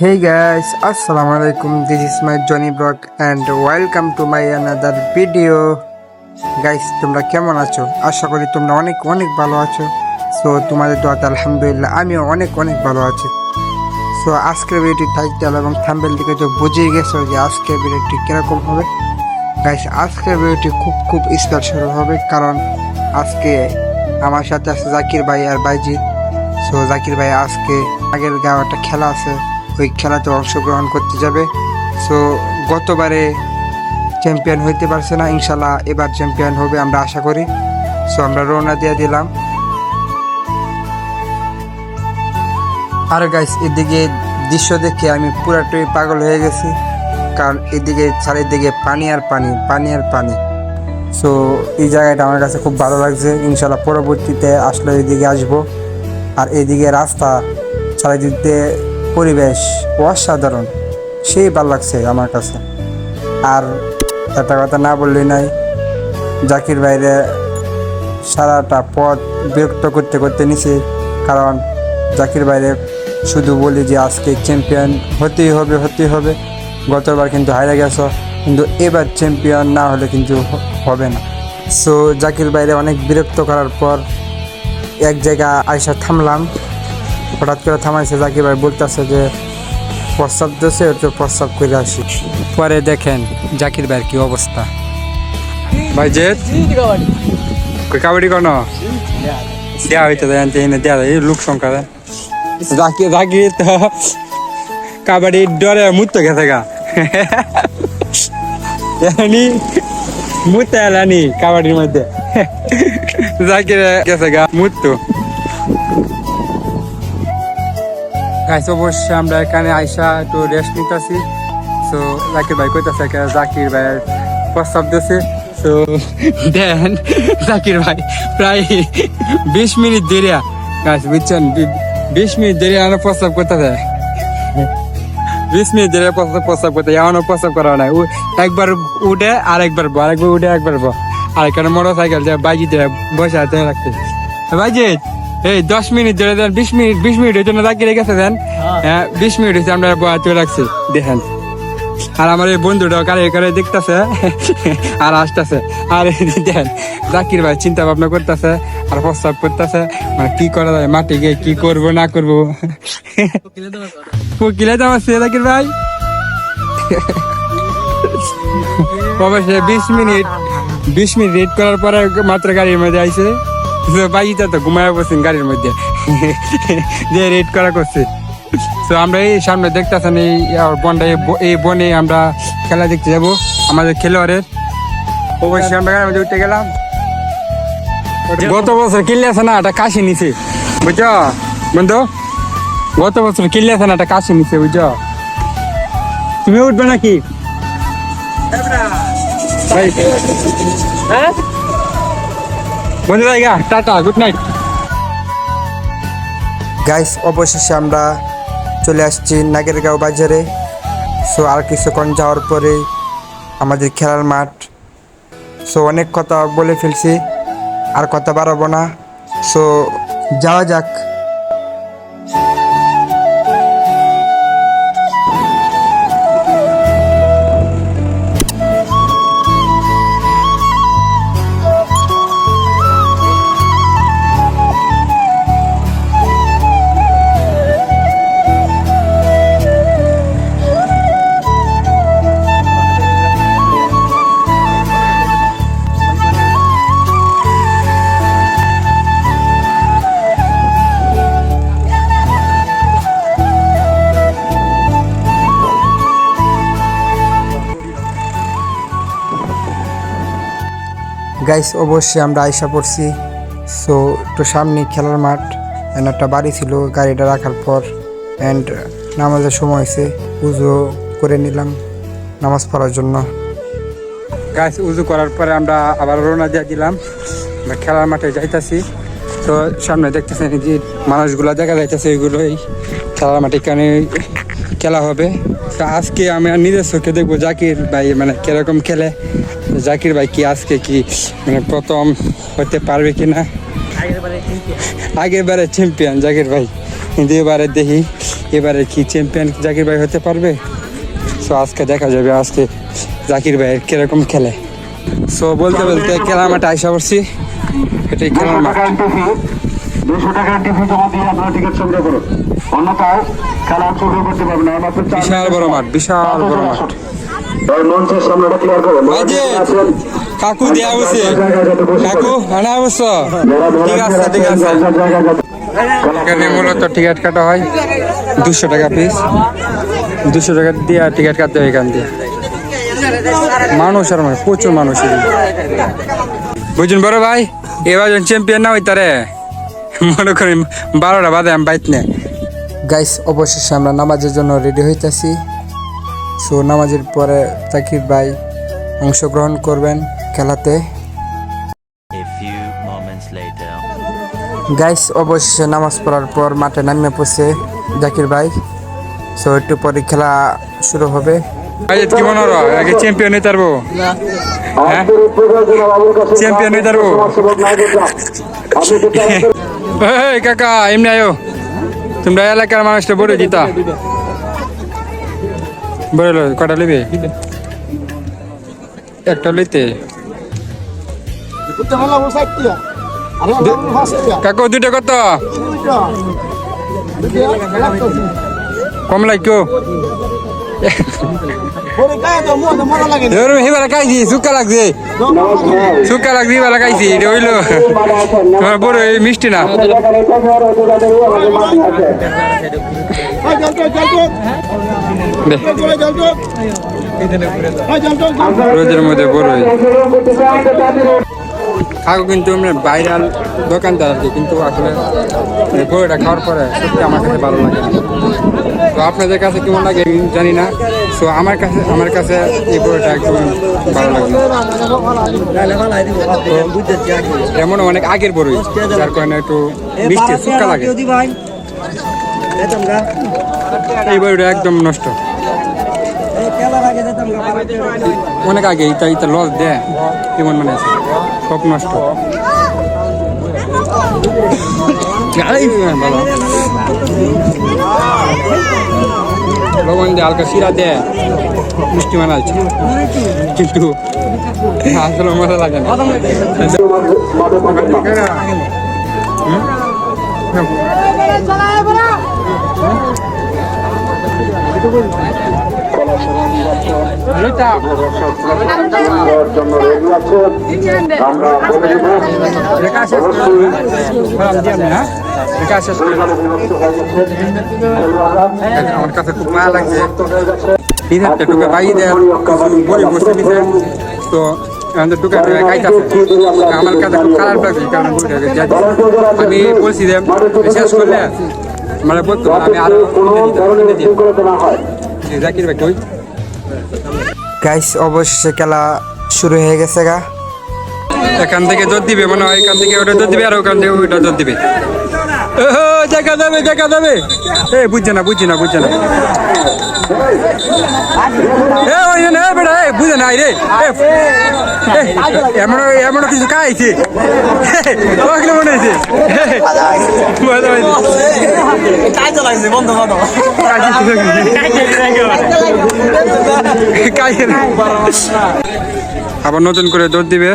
Hey guys, Assalamu alaikum. This is my Johnny Brock and welcome to my another video. Guys, তোমরা কেমন আছো? আশা করি তোমরা অনেক অনেক ভালো আছো। সো তোমাদের দোয়াতে আলহামদুলিল্লাহ আমিও অনেক অনেক ভালো আছি। সো আজকের ভিডিওটি টাইটেল এবং থাম্বনেল থেকে তো বুঝেই গেছো যে আজকের ভিডিওটি কিরকম হবে। গাইস, আজকের ভিডিওটি খুব স্পেশাল হবে, কারণ আজকে আমার সাথে আছে জাকির ভাই আর বাইজিৎ। সো জাকির ভাই আজকে আগের গাঁও একটা খেলা আছে, ওই খেলাতে অংশগ্রহণ করতে যাবে। সো গতবারে চ্যাম্পিয়ন হইতে পারছে না, ইনশাল্লাহ এবার চ্যাম্পিয়ন হবে আমরা আশা করি। সো আমরা রওনা দিয়ে দিলাম। আর গাইস, এদিকে দৃশ্য দেখে আমি পুরাটাই পাগল হয়ে গেছি, কারণ এদিকে চারিদিকে পানি আর পানি, পানি আর পানি। সো এই জায়গাটা আমার কাছে খুব ভালো লাগছে। ইনশাল্লাহ পরবর্তীতে আসলে এদিকে আসবো। আর এদিকে রাস্তা, চারিদিকে পরিবেশ অসাধারণ, সেই ভালো লাগছে আমার কাছে। আর একটা কথা না বললেই নাই, জাকির বাইরে সারাটা পথ বিরক্ত করতে করতে নিছি, কারণ জাকির বাইরে শুধু বলি যে আজকে চ্যাম্পিয়ন হতেই হবে। গতবার কিন্তু হারিয়ে গেছো, কিন্তু এবার চ্যাম্পিয়ন না হলে কিন্তু হবে না। সো জাকির বাইরে অনেক বিরক্ত করার পর এক জায়গা আইসা থামলাম। হঠাৎ করে থামাইছে, জাকির ভাই বলতেছে যে প্রস্তাব দিয়েছে, একটু প্রস্তাব করে আসি। পরে দেখেন জাকির ভাইয়ের কি অবস্থা। ভাই যে কাবাডি কোন দেওয়া হইতে দেওয়া লোক সংখ্যা জাকির তো কাবাডি ডরে মুত গেছে গা, মুতে এলানি কাবাডির মধ্যে, জাকির গেছে গা মুতো। অবশ্যই আমরা এখানে আইসা একটু রেস্ট নিতেছি। সো জাকির ভাই কইতেছে, জাকির ভাইয়ের প্রস্তাব দিয়েছে। সো দেন জাকির ভাই প্রায় 20 মিনিট দেরিয়া গাছ, বুঝছেন, 20 মিনিট দেরিয়া আমার প্রস্তাব করতেছে। 20 মিনিট দেরিয়া প্রস্তাব করতে, এমনও প্রস্তাব করা নাই। একবার উঠে আরেকবার উঠে একবার আর এখানে মোটর সাইকেল বাইজিতে বসে হাতে রাখতে। বাইজিৎ এই 10 মিনিট ধরে দেন, 20 মিনিটের জন্য রাখি রেখেছে দেন। হ্যাঁ 20 মিনিট হচ্ছে আমরা বয়াতে রাখছি, দেখেন। আর আমার এই বন্ধুটা কারে দেখতেছে আর আসতেছে। আর দেখেন জাকির ভাই চিন্তা ভাবনা করতেছে আর প্রস্তাব করতেছে, মানে কি করা যায়, মাঠে গিয়ে কি করবো না করবো। কিলে তো আমার জাকির ভাই অবশ্যই 20 মিনিট রেড করার পরে মাত্র গাড়ির মধ্যে আইছে। বাইজিটা তো ঘুমায় বসছেন গাড়ির মধ্যে, যে রেড করা করছে। তো আমরা এই সামনে দেখতেছেন এই বনে আমরা খেলা দেখতে যাবো আমাদের খেলোয়াড়ের। অবশ্যই আমরা গাড়ির মধ্যে উঠে গেলাম। গত বছর কিনলে আছে না একটা কাশি নিছে, বুঝছ বন্ধু, গত বছর কিনলে আছে না একটা কাশি নিছে, বুঝছ। তুমি উঠবে নাকি? হ্যাঁ বন্ধু জায়গা, টাটা, গুড নাইট। গাইস, অবশেষে আমরা চলে আসছি নাগেরগাঁও বাজারে। সো আর কিছুক্ষণ যাওয়ার পরে আমাদের খেলার মাঠ। সো অনেক কথা বলে ফেলছি, আর কথা বাড়াবো না। সো যাওয়া যাক। গাইস, অবশ্যই আমরা আইসা পড়ছি। সো একটু সামনে খেলার মাঠ, একটা বাড়ি ছিল, গাড়িটা রাখার পর অ্যান্ড নামাজের সময় হয়েছে, উজু করে নিলাম নামাজ পড়ার জন্য। গাইস, উজু করার পরে আমরা আবার রওনা দিয়ে দিলাম, আমরা খেলার মাঠে যাইতেছি। তো সামনে দেখতেছেন যে মানুষগুলো দেখা যাইতেছে, এগুলোই খেলার মাঠে এখানে খেলা হবে। তো আজকে আমি নিজের চোখে দেখবো জাকির ভাই মানে কিরকম খেলে, জাকির ভাই কি আজকে কি মানে প্রথম হতে পারবে কিনা। আগের বারে চ্যাম্পিয়ন জাকির ভাই। কিন্তু এবারে দেখি এবারে কি চ্যাম্পিয়ন জাকির ভাই হতে পারবে। সো আজকে দেখা যাবে আজকে জাকির ভাইয়ের কিরকম খেলে। সো বলতে বলতে খেলার মাঠে আইসা পড়ছি, এটাই খেলার মাঠ। 200 টাকার টিফিন জমা দিয়ে আপনারা টিকিট সংগ্রহ করুন, অন্যথায় খেলা অংশগ্রহণ করতে পারবেন না। বিশাল বড় মাঠ, বিশাল বড় মাঠ। মঞ্চের সামনেটা ক্লিয়ার করুন। কাকু দেয়া বসে, কাকু আনা অবশ্য ঠিক আছে, ঠিক আছে। এখানে মূলত টিকিট কাটা হয় 200 টাকা পিস, 200 টাকা দিয়ে টিকিট কাটতে হয় এখান দিয়ে। মানুষ আর মানে প্রচুর মানুষ, বুঝুন বড় ভাই। এবার চ্যাম্পিয়ন না হইতারে মনে করেন 12টা বাদে আমি বাইত নে। গাইস অবশেষে আমরা নামাজের জন্য রেডি হইতেছি। সো নামাজের পরে জাকির ভাই অংশগ্রহণ করবেন খেলাতে। গাইস অবশেষে নামাজ পড়ার পর মাঠে নামিয়ে পড়ছে জাকির ভাই। সো একটু পরে খেলা শুরু হবে। কি মনে হলো আগে চ্যাম্পিয়ন হইতে পারবো? হ্যাঁ চ্যাম্পিয়ন হইতে পারবো? এই কাকা এমনি আয়ো, তোমরা এলাকার মানুষটা বড় জিতা বড় কটা লিবে? একটা লইতে কাকু 2টা কত কম লাগতো? এবার খাইছি শুকা লাগছে, শুকা লাগছে এবার খাইছি। এটা হইলো তোমার বড় মিষ্টি না। রোদের মধ্যে বড় কাকু কিন্তু ভাইরাল দোকানদার আর কি, কিন্তু আসলে বড়টা খাওয়ার পরে সত্যি আমার কাছে ভালো লাগে। তো আপনাদের কাছে কেমন লাগে জানি না। সো আমার কাছে এই বড়টা একদম ভালো লাগে। এমন অনেক আগের বড়ই, যার কারণে একটু মিষ্টি শুকা লাগে। এই বড়টা একদম নষ্ট, অনেক আগে এটা লস দেয় কেমন মানে সব নষ্ট। ভালো লবণ দিয়ে হালকা শিরা দেয় মিষ্টি বানাচ্ছে, কিন্তু আসলে মজা লাগে না। আমার কাছে খুব মায়া লাগছে, টুকে পাই দেয় বলে বসে দিতে। তো টুকা টুকা খাইতেছে, আমার কাছে খুব খারাপ লাগছে। কারণ আমি বলছি যে শেষ করলে মানে বলতো আমি আরো জাকির ভাই কই। গাইস অবশেষে খেলা শুরু হয়ে গেছে গা। এখান থেকে জোর দিবে মনে হয়, এখান থেকে ওটা জোর দিবে আর ওখান থেকে ওইটা জোর দিবে। দেখা যাবে, দেখা যাবে। বুঝছে না বুঝছে না বুঝছে না বেটা বুঝে নাই রে। এমন এমন কিছু খাইছে মনে হয়েছে আবার নতুন করে দৌড় দিবে।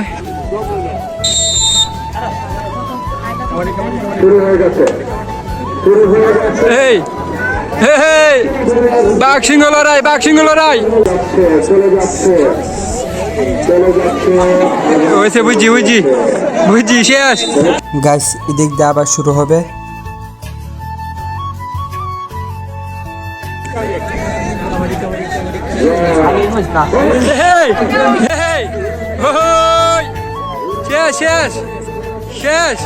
এই বাঘ সিংহ লড়াই, বাঘ সিংহ লড়াই হয়েছে। বুঝছি বুঝছি বুঝছি শেষ। গাইস এদিক দিয়ে আবার শুরু হবে। শেষ শেষ শেষ।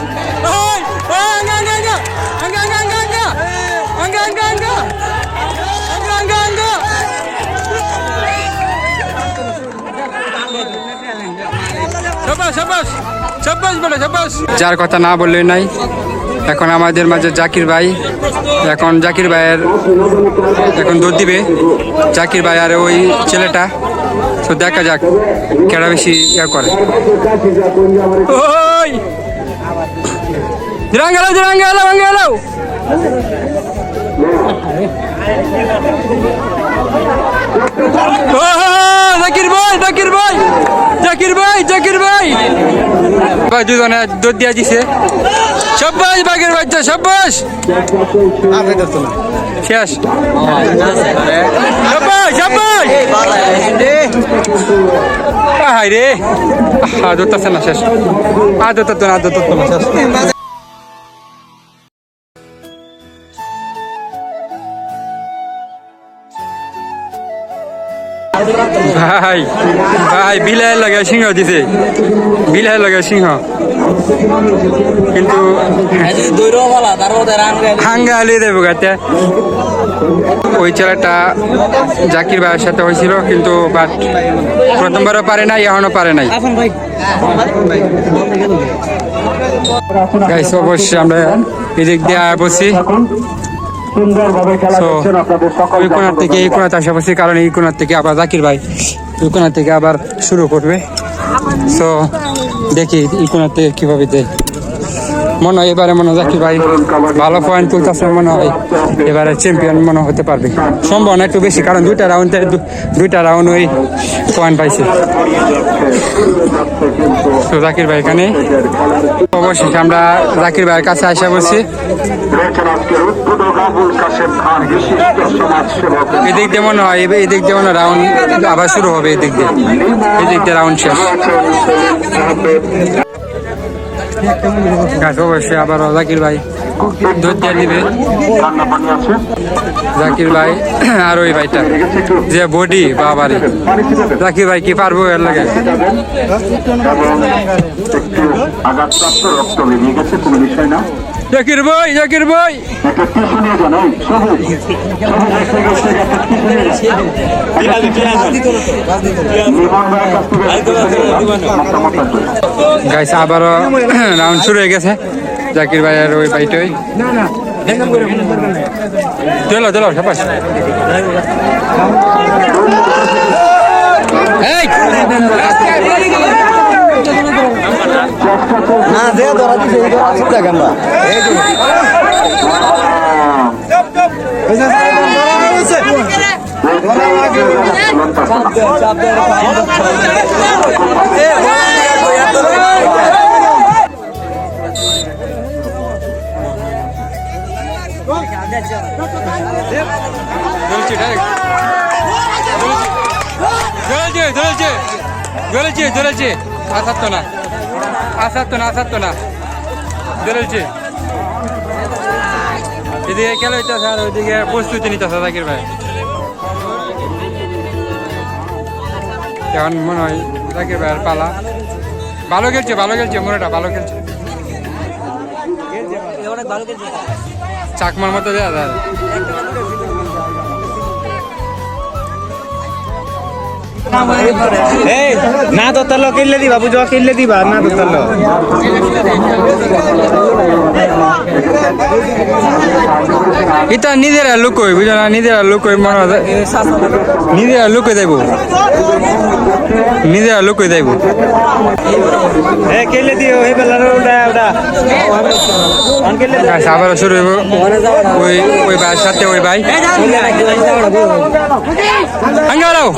যার কথা না বললেই নাই। এখন আমাদের মাঝে জাকির ভাই, এখন জাকির ভাইয়ের এখন দৌড় দিবে জাকির ভাই আর ওই ছেলেটা। তো দেখা যাক কেডা বেশি ইয়া করে। ওই ও জাকির ভাই জাকির ভাই জাকির ভাই জাকির ভাই ভাই দুজনে দুধ দিয়া দিছে সব্বাস বাগের বাচ্চা সব্বাস শেষ সব্বাস সব্বাস হাই রে দুধ আছে না শেষ দুধ তো না দুধ তো না শেষ ভাই ভাই বিলাই লাগে সিংহ দিছে বিলাই লাগে সিংহ কিন্তু হাঙ্গা আলি দেবো গাতে ওই ছেলেটা জাকির ভাইয়ের সাথে হয়েছিল কিন্তু বাট প্রথমবারও পারে নাই এখনো পারে নাই গাইস অবশ্যই আমরা এদিক দিয়ে বসি সুন্দরভাবে খেলা করছেন আপনাদের সকল ওই কোনার থেকে এই কোনাতে আসা বসি কারণ এই কোনার থেকে আবার জাকির ভাই ওই কোনার থেকে আবার শুরু করবে সো দেখি এই কোনার থেকে কিভাবে দেয় মনে হয় এবারে মনে হয় জাকির ভাই ভালো পয়েন্ট তুলতেছে মনে হয় এবারে চ্যাম্পিয়ন মনে হতে পারবে সম্ভাবনা একটু বেশি কারণ দুইটা রাউন্ড ওই পয়েন্ট পাইছে তো জাকির ভাই এখানে অবশ্যই আমরা জাকির ভাইয়ের কাছে আসা বলছি এদিক দিয়ে মনে হয় এদিক দিয়ে মনে রাউন্ড আবার শুরু হবে এদিক দিয়ে রাউন্ড শেষ গাছ অবশ্যই আবার জাকির ভাই দুধ দিয়ে দিবে জাকির ভাই আর ওই ভাইটা যে বডি বাবারে জাকির ভাই কি পারবো এর লাগে আঘাতপ্রাপ্ত রক্ত বেরিয়ে গেছে কোনো বিষয় না জাকির ভাই জাকির ভাই একটা কি শুনিয়ে যান ওই সবুজ গাইস আবারও রাউন্ড শুরু হয়ে গেছে জাকির ভাই আর ওই ভাইটাই চলো চলো সবাই না দে ধরা দিছে এই ধরা আসুক দেখ আমরা এই ধরেছে আসাতো না ধরেছে এদিকে খেলা হইতেছে আর ওইদিকে প্রস্তুতি নিতেছে জাকির ভাই এখন মনে হয় জাকির ভাইয়ের পালা ভালো খেলছে মোড়াটা ভালো খেলছে চাকমার মতো দেওয়া যায় না তো তাহলে কিনলে দিবা বুঝো কিনলে দিবা না তো তাহলে এটা নিজেরা লুকোই বুঝো না নিজেরা লুকোই মনে হয় নিজেরা লুকোই দেবো কিনলে দিও এই বেলার ওটা ওটা আবার শুরু হইব ওই ভাইয়ের সাথে ওই ভাই আঙ্গারাও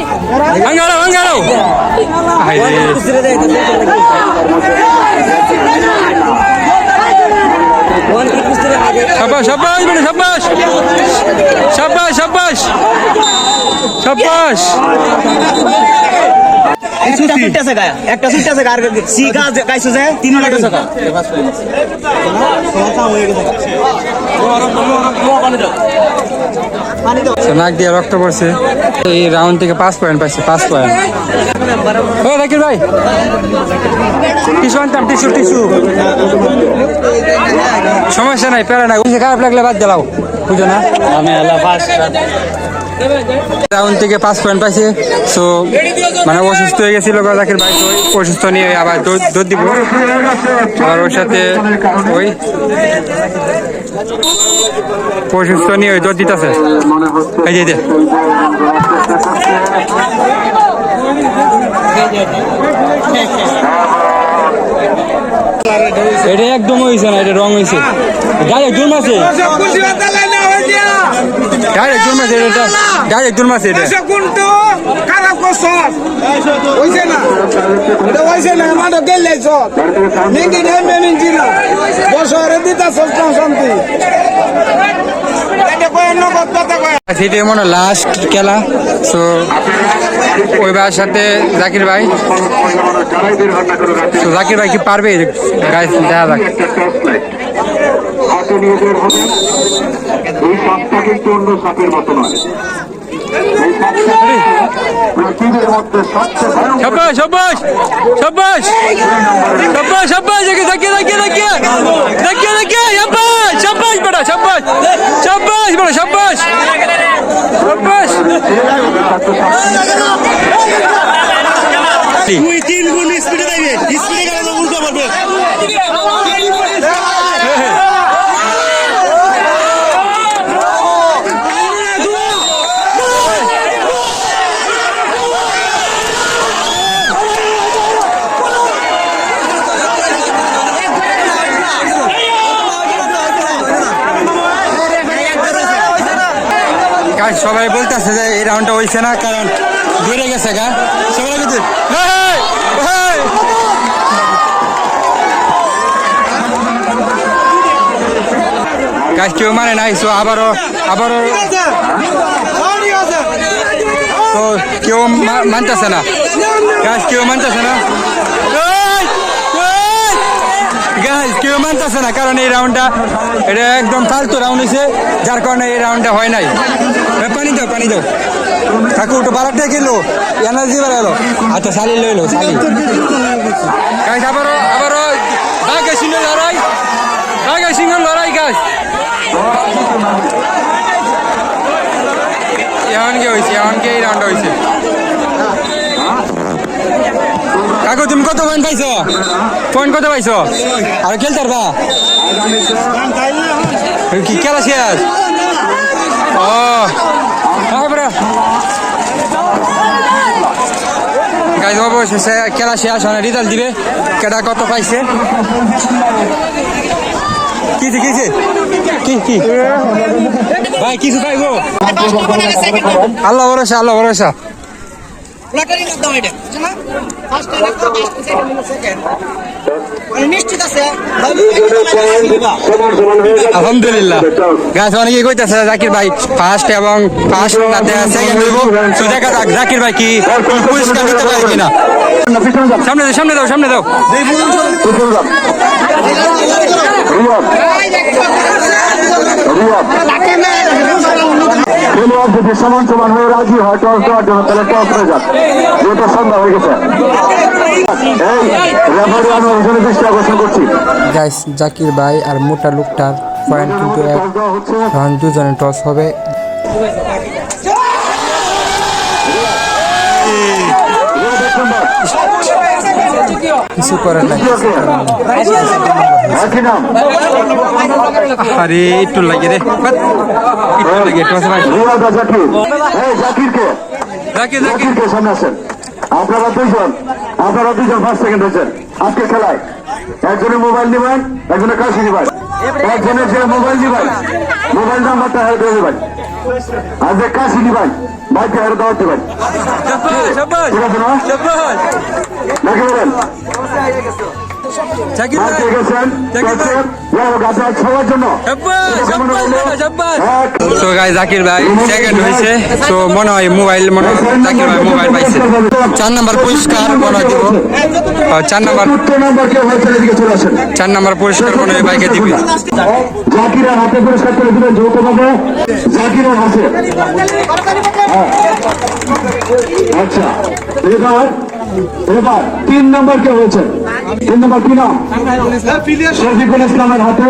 সাব্বাস একটা সুইট আছে আর সি গাছ গাইছো যে 3 টাকা টাকা নাক দিয়ে রক্ত পড়ছে এই রাউন্ড থেকে 5 পয়েন্ট পাইছে 5 পয়েন্ট ও জাকির ভাই টিস্যু আনতাম টিস্যু সমস্যা নাই প্যারা না খারাপ লাগলে বাদ দিলাও বুঝো না আমি হলো ফার্স্ট রাউন্ড থেকে 5 পয়েন্ট পাইছে সো মানে অসুস্থ হয়ে গেছিল জাকির ভাই তো অসুস্থ নিয়ে আবার দুধ দিব আর ওর সাথে ওই অসুস্থ নিয়ে ওই দুধ দিতেছে এই যে এটা একদম হয়েছে না এটা রং হয়েছে গায়ে জুম আছে ডাইরেক্ট জুন মাছ এটা ডাইরেক্ট জুন মাছ এটা কোনটো খারাপ করছ হইছে না এটা হইছে না আমাদের গেলে সব নিকি নেমে নিকি না বছরে দিতা সস্তা শান্তি এটা কই অন্য কথা কই সেটাই মনে লাস্ট খেলা সো ওই ভাইয়ের সাথে জাকির ভাই তো জাকির ভাই কি পারবে গাইস দেখা যাক হাতে নিয়ে বের হবে এই সাপটা কিন্তু অন্য সাপের মতো নয় এই সাপটা পৃথিবীর মধ্যে সবচেয়ে ভয়ঙ্কর শাবাশ শাবাশ শাবাশ শাবাশ শাবাশ জাকির জাকির জাকির জাকির জাকির জাকির শাবাশ শাবাশ বড়া শাবাশ শাবাশ বড়া শাবাশ শাবাশ তুই 3 গুণ স্পিডে যাইবে স্পিডে গেলে তো উল্টো পড়বে গাইস সবাই বলতেছে যে এই রাউন্ডটা হইছে না কারণ দূরে গেছে গা সবাই কিন্তু গাইস কেউ মানে নাই সো আবারও তো কেউ মানতেছে না গাইস কেউ মানতেছে না গাইস কেউ মানতেছে না কারণ এই রাউন্ডটা এটা একদম ফালতু রাউন্ড হয়েছে যার কারণে এই রাউন্ডটা হয় নাই পানি দাও কাকু ওটা বারাটা গেলো এনার্জি বাড়ালো আচ্ছা শালি লইলো শালি গাইস আবারও বাঘে সিংহ লড়াই গাইস এমনকি এই রাউন্ডটা হয়েছে কাকু তুমি কত পয়েন্ট কত পাইছো আর খেলতে পারবা কি খেলা শেষ ও গাইজ অবশেষে খেলা শেষ হয় রেজাল্ট দিবে কেডা কত পাইছে কি ভাই কিছু পাইবো আল্লাহ ভরসা আলহামদুলিল্লাহ গাছ অনেকে কইতেছে জাকির ভাই ফার্স্ট এবং ফার্স্ট নাতে সেকেন্ড হইব তো দেখা যাক জাকির ভাই কি পুরস্কার দিতে পারে কিনা সামনে দাও খেলোয়াড় যদি সমান হয়ে রাজি হয় টস দেওয়ার জন্য তাহলে টস হয়ে যাক যেটা সন্ধ্যা হয়ে গেছে এই রেফারি আমি ওখানে দৃষ্টি আকর্ষণ করছি গাইস জাকির ভাই আর মোটা লোকটার পয়েন্ট কিন্তু এক এখন দুজনে টস হবে কিছু করার নাই আরে একটু লাগে রে জাকিরকে সামনে আসেন আপনারা দুজন ফার্স্ট সেকেন্ড হয়েছেন আজকে খেলায় একজনের মোবাইল নিবেন একজনের কাশি নিবেন একজনের যে মোবাইল নিবেন মোবাইল নাম্বারটা হেরে দেবেন আর যে কাশি নিবেন বাইকটা হেরে দেওয়া দেবেন ঠিক আছে না নাকি বলেন তো গাইস জাকির ভাই সেকেন্ড হয়েছে তো মনে হয় জাকির ভাই মোবাইল পাইছে 4 নাম্বার পুরস্কার মনে হয় দিব 4 নাম্বার পুরস্কার মনে হয় বাইকে দিবে জাকিরের হাতে পুরস্কার করে দিবেন যৌথভাবে জাকিরের হাতে আচ্ছা এবার 3 নম্বর কে হয়েছে 3 নম্বর কি নাম শফিকুল ইসলামের হাতে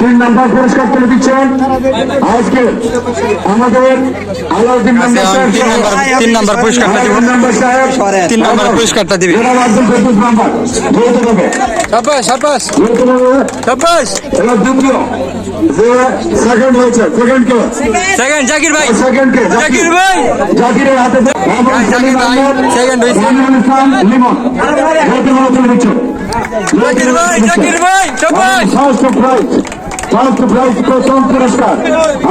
3 নম্বর পুরস্কার তুলে দিচ্ছেন আজকে আমাদের আলাউদ্দিন মেম্বার সাহেব 3 নম্বর পুরস্কারটা দিব 3 নম্বর পুরস্কারটা দিবে আব্দুল কদ্দুস মেম্বার যৌথভাবে শাবাশ এবার দ্বিতীয় যে সেকেন্ড হয়েছে সেকেন্ড জাকির ভাই জাকিরের হাতে সেকেন্ড হয়েছে লিমন জাকির ভাই শাবাশ ফার্স্ট প্রাইজ ফার্স্ট প্রাইজ প্রথম পুরস্কার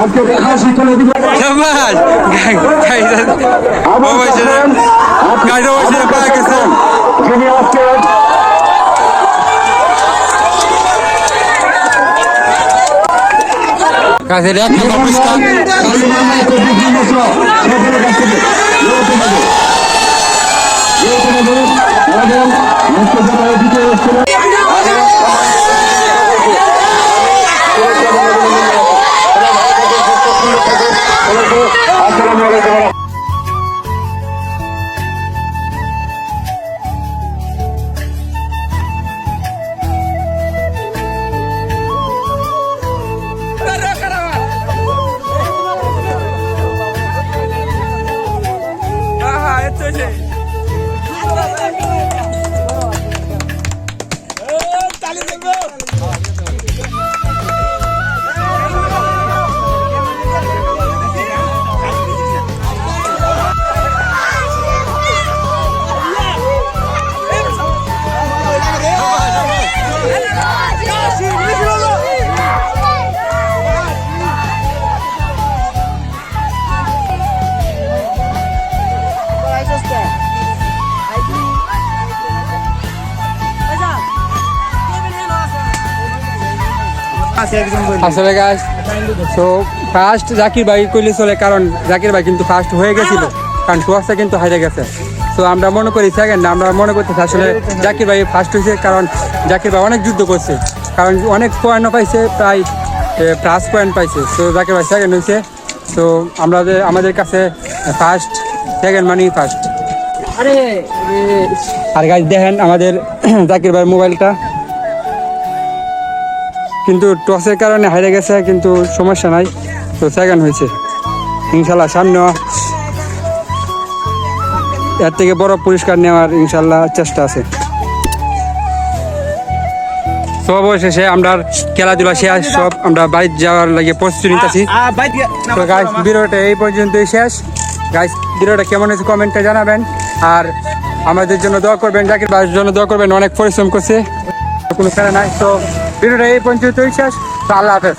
আজকে খাসি খেলে দিবে শাবাশ আবার দেখেন, যিনি আজকে কাছে এক নম্বর পুরস্কার আসলে গাইস তো ফার্স্ট জাকির ভাই কইলে চলে, কারণ জাকির ভাই কিন্তু ফার্স্ট হয়ে গেছিল, কারণ সুহাসটা কিন্তু হারিয়ে গেছে। তো আমরা মনে করি সেকেন্ড, আমরা মনে করতেছি আসলে জাকির ভাই ফার্স্ট হয়েছে, কারণ জাকির ভাই অনেক যুদ্ধ করছে, কারণ অনেক পয়েন্টও পাইছে, প্রায় প্লাস পয়েন্ট পাইছে। তো জাকির ভাই সেকেন্ড হয়েছে। তো আমাদের কাছে ফার্স্ট সেকেন্ড মানেই ফার্স্ট। আর গাইস দেখেন আমাদের জাকির ভাইয়ের মোবাইলটা কিন্তু টসের কারণে হারিয়ে গেছে, কিন্তু সমস্যা নাই। তো সেকেন্ড হয়েছে, ইনশাল্লাহ সামনে এর থেকে বড় পুরস্কার নেওয়ার ইনশাল্লাহ চেষ্টা আছে। তো অবশেষে আমরা খেলাধুলা শেষ, সব আমরা বাইরে যাওয়ার লাগে প্রস্তুতি নিতেছি। তো গাইস ভিডিওটা এই পর্যন্তই শেষ। গাইস ভিডিওটা কেমন হয়েছে কমেন্টে জানাবেন, আর আমাদের জন্য দোয়া করবেন, জাকির ভাইয়ের জন্য দোয়া করবেন, অনেক পরিশ্রম করছে, কোনো খেলা নাই। তো ভিডিওটা এই পর্যন্তই শেষ। তো আল্লাহ হাফেজ।